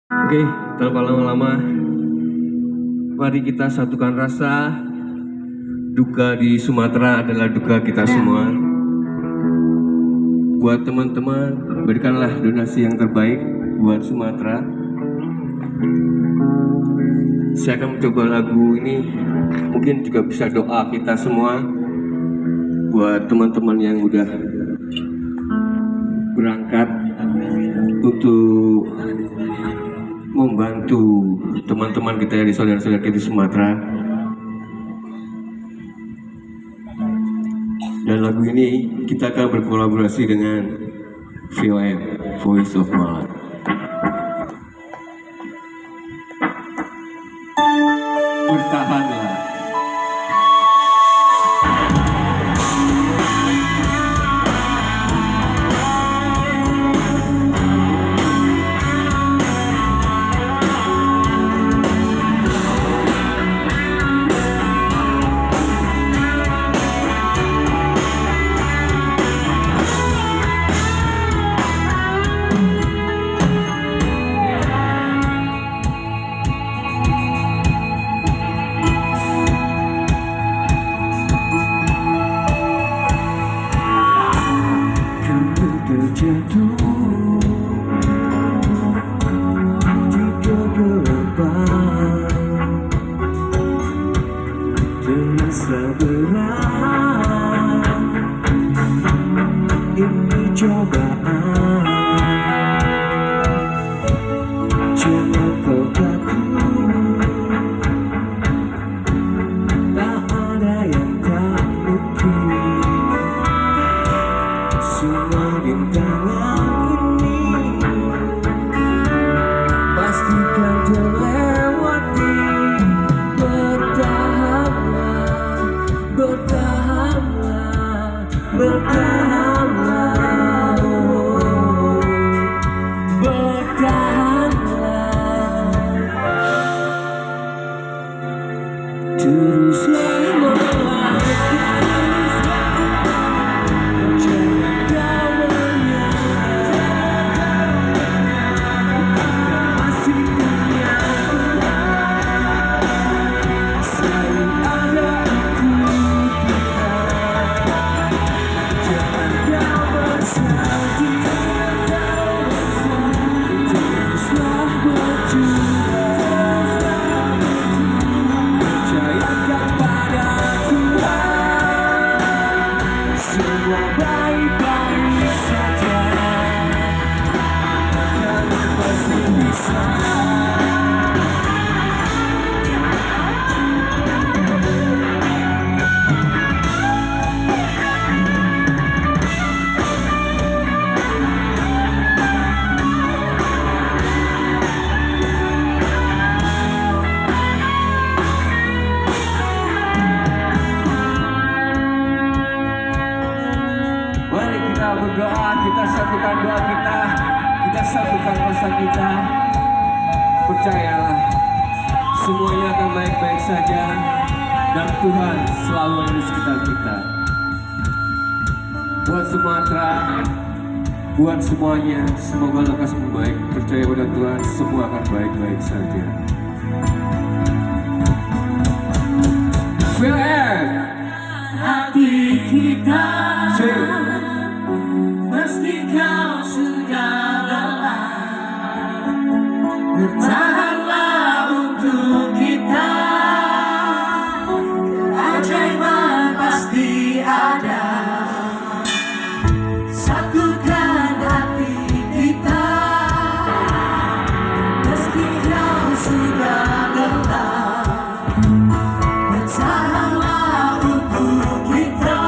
Oke, tanpa lama-lama, mari kita satukan rasa. Duka di Sumatera adalah duka kita semua. Buat teman-teman, berikanlah donasi yang terbaik buat Sumatera. Saya akan mencoba lagu ini, mungkin juga bisa doa kita semua buat teman-teman yang udah berangkat untuk membantu teman-teman kita di saudara-saudara kita di Sumatera. Dan lagu ini kita akan berkolaborasi dengan VOM, Voice of Malang. Bertahanlah. Terjatuh di kegelapan, terasa berat. Ini cobaan, jangan kau takut, tak ada yang tak mungkin. Semua rintangan ini pastikan terlewati. Bertahanlah, bertahanlah, bertahanlah, oh, bertahanlah. Teruslah melangkah. Semua baik-baik saja, kamu pasti bisa. Mari kita berdoa, kita satukan doa kita satukan rasa kita. Percayalah, semuanya akan baik-baik saja dan Tuhan selalu ada di sekitar kita. Buat Sumatera, buat semuanya, semoga lekas membaik. Percaya pada Tuhan, semua akan baik-baik saja. VOM, hati kita. Sing. Pasti kau sudah lelah. Bertahanlah untuk kita. Keajaiban pasti ada. Satukan hati kita. Meski kau sudah lelah. Bertahanlah untuk kita.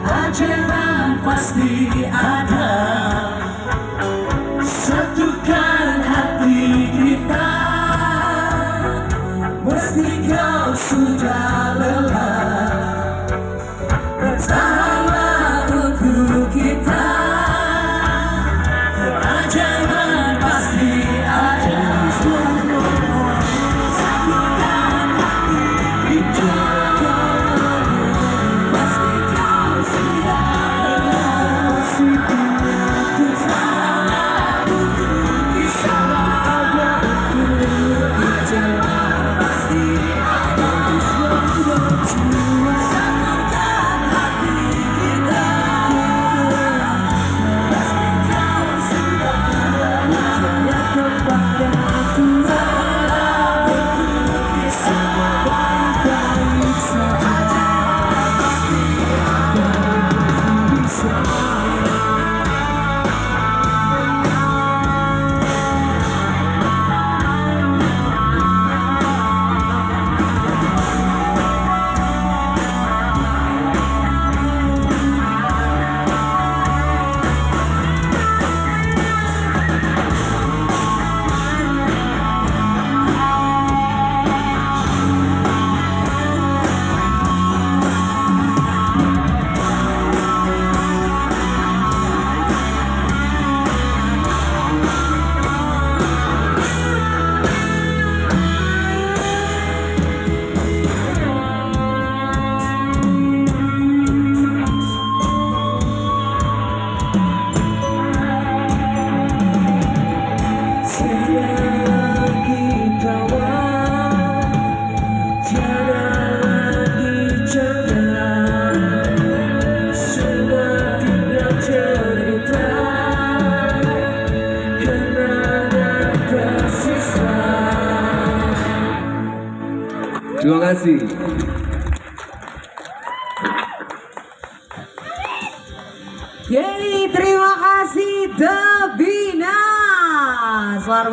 Keajaiban pasti ada. Satukan Terima kasih. Yeay, terima kasih The Binas. Luar biasa.